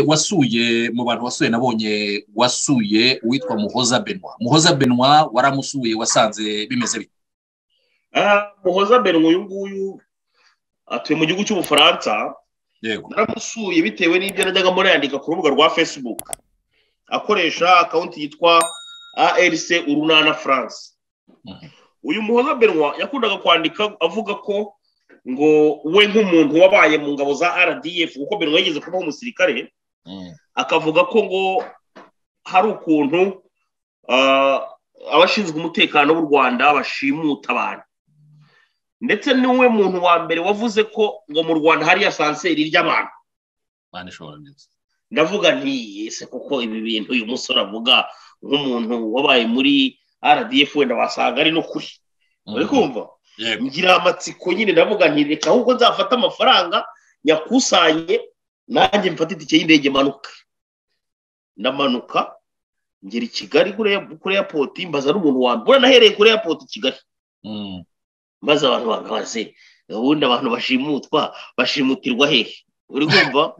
wasuye mu bantu wasuye nabonye wasuye uwitwa Muhoza Benoit waramusuye wasanze bimeze bite? Muhoza Benoit uyu nguyu atuye mu gihugu cy'Ubufaransa. Yego. Naramusuye bitewe n'ibyo najyaga muri yandika ku rubuga rwa Facebook akoresha account yitwa ARC Urunana France. Uyu Muhoza Benoit yakundaga kwandika avuga ko ngo we nk'umuntu wabaye mu ngabo za RDF kuko Benoit yigeze kuba umusirikare, akavuga ko ngo hari ukuntu abashinzwe umutekano w'u Rwanda bashimuta abantu, ndetse niwe muntu wa mbere wavuze ko ngo mu Rwanda hari asanseri ry'abantu. Ndavuga nti ese kuko ibi bintu uyu musore avuga nk'umuntu wabaye muri RDF wenda wasanga ari no kuri. Uri kumva? Ngira amatsiko nyine ndavuga nti reka ahubwo nzafata amafaranga nyakusanye nanjye mfate itike y'indege manuka. Ndamanuka ngera i Kigali kuri airport mbaza n'umuntu wa mbere nahereye kuri airport i Kigali. Maze abantu bagaze ubundi abantu bashimutirwa hehe? Uri kumva?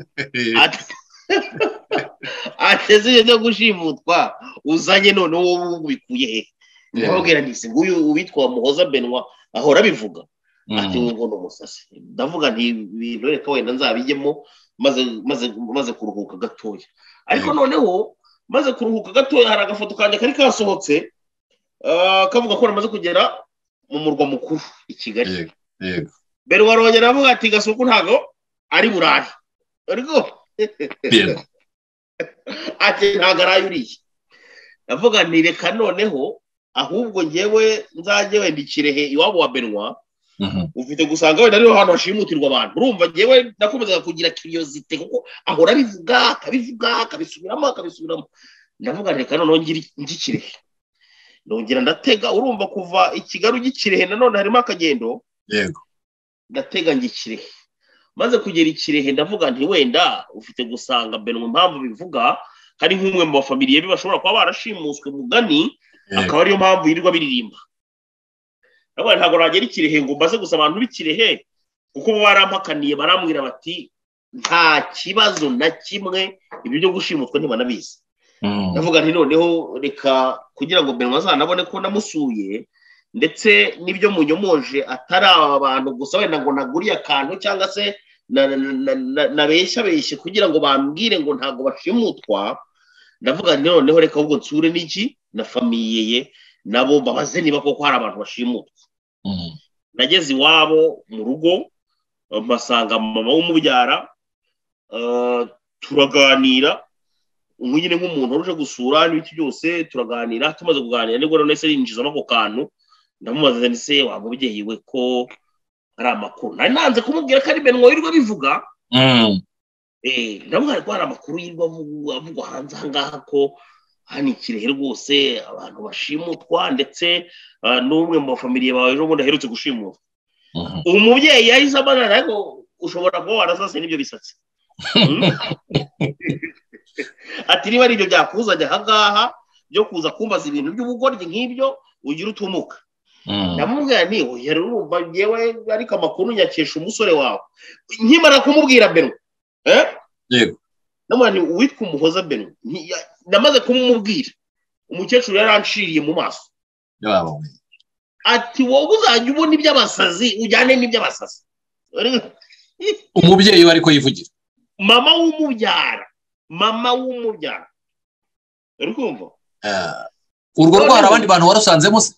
Ateze yo gushimutwa uzanye none wowe ubikuye hehe? Ndababwira nti nguyu ubitwa Muhoza Benoit ahora bivuga ati ngo no musase. Ndavuga nti ibintu reka wenda nzabijyemo maze kuruhuka gatoya. Ariko noneho maze kuruhuka gatoya hari agafoto kanje kari kasohotse kavuga ko namaze kugera mu murwa mukuru i Kigali. Yego. Bero warongera avuga ati Gasuku ntago ari Burayi. Ariko ati ntago arayuriye. Ndavuga nti reka noneho ahubwo ngewe nzaje wenda Kirehe iwabo wa Benoit. Ufite gusanga wenda ariho hano hashimutirwa abantu. Urumva ngewe nakomezaga kugira curiosity kuko ahora bivuga akabisubiramo. Ndavuga reka noneho ngi Kirehe. Ndongera ndatega urumva kuva i Kigali ugi Kirehe nanone harimo akagendo. Yego. Ndatega ngi Kirehe. Maze kugera i Kirehe ndavuga nti wenda ufite gusanga Benoit mpamvu bivuga hari nk'umwe mu bafamiliye be bashobora kuba barashimuswe mugani akaba ariyo mpamvu yirirwa biririmba. Ntabwo nagera i Kirehe ngo mbaze gusa abantu b'ikirehe kuko barampakaniye barambwira bati nta kibazo na kimwe ibyo byo gushimutwa ntibanabizi. Ndavuga nti noneho reka kugira ngo Benoit azanabone ko namusuye ndetse n'ibyo munyomoje atari abantu gusa wenda ngo naguriye akantu cyangwa se nabeshya kugira ngo bambwire ngo ntago bashimutwa. Ndavuga nti noneho reka ahubwo nsure n'iki na famiye ye nabo babaze niba koko hari abantu bashimutwa. Nageze iwabo mu rugo mpasanga mama w'umubyara turaganira nyine nk'umuntu uje gusura n'ibiti byose turaganira. Tumaze kuganira nibwo none se yinjizamo ako kantu ndamubaza nti se wamubyeyi we ko ari amakuru. Nari nanze kumubwira ko ari Benoit yirirwa bivuga. Ndavuga ko hari amakuru yirirwa avugwa hanze ahangaha ko hani Kirehe rwose abantu bashimutwa ndetse n'umwe mu bafamiliye bawe ejo bundi aherutse gushimutwa. Umubyeyi yahise amanana ariko ushobora kuba warasase n'ibyo bisatsi. Ati niba ari ibyo byakuzanye ahangaha byo kuza kumbaza ibintu by'ubugoryi nk'ibyo ugira utumuka. Ndamubwira nti oya urumva ngewe ariko amakuru nyakesha umusore wawe. Nkimara kumubwira Benoit yego namani uwitwa Umuhoza Benoit namaze kumubwira umukecuru yaranshiriye mu maso. Ati wowe uzajya ubona iby'abasazi ujyane n'iby'abasazi. Umubyeyi we ariko yivugira mama w'umubyara uri kumva? Urwo rwara abandi bantu warusanzemo se?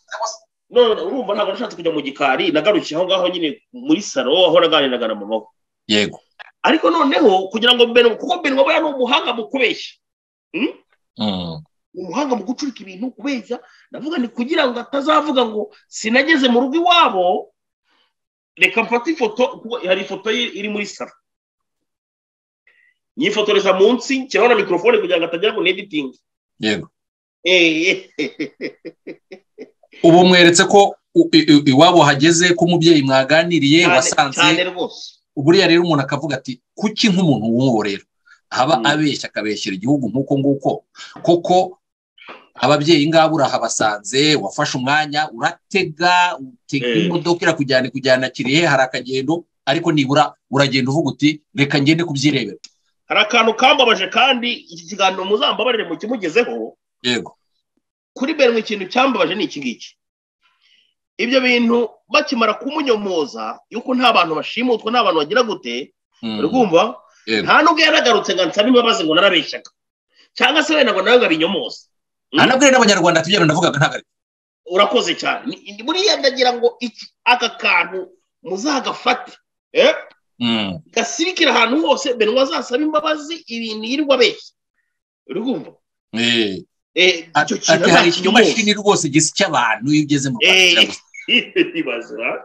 No urumva ntabwo nashatse kujya mu gikari nagarukiye aho ngaho nyine muri salo aho naganiraga na mama we. Yego. Ariko noneho kugira ngo kuko Benoit aba ari umuhanga mu kubeshya. Umuhanga mu gucurika ibintu kubeshya. Ndavuga ni kugira ngo atazavuga ngo sinageze mu rugo iwabo reka mfate ifoto. Hari ifoto iri muri salo nyifotoreza munsi kirabona mikrofone kugira ngo atagira ngo editing. Yego. Ubu mweretse ko iwabo hageze ko umubyeyi mwaganiriye wasanze uburiya rero umuntu akavuga ati kuki nk'umuntu w'uwo rero haba abeshya akabeshyira igihugu nk'uko nguko koko ababyeyi ngabo urahabasanze wafashe umwanya uratega utega imodoka irakujyana Kirehe hari akagendo ariko nibura uragenda uvuga uti reka ngende kubyirebera. Hari akantu kambabaje kandi iki kiganiro muzambabarire mu kimugezeho. Yego. Kuri Benoit ikintu cyambabaje ni iki ngiki. Ibyo bintu bakimara kumunyomoza yuko nta bantu bashimutwa, nta bantu bagira gute, urumva? Nta nubwo yaragarutse ngo nsaba imbabazi ngo narabeshyaga. Cyangwa se wenda ngo nawe ngabinyomoza. Anabwire n'abanyarwanda tujyana ndavugaga ntago. Urakoze cyane. Buriya ndagira ngo aka kantu muzagafate. Gasirikira ahantu hose Benoit azasaba imbabazi ibintu yirirwa abeshya. Urumva? Ati hari ikimashini rwose gisi cy'abantu iyo ugeze mu Rwanda. Ibazira.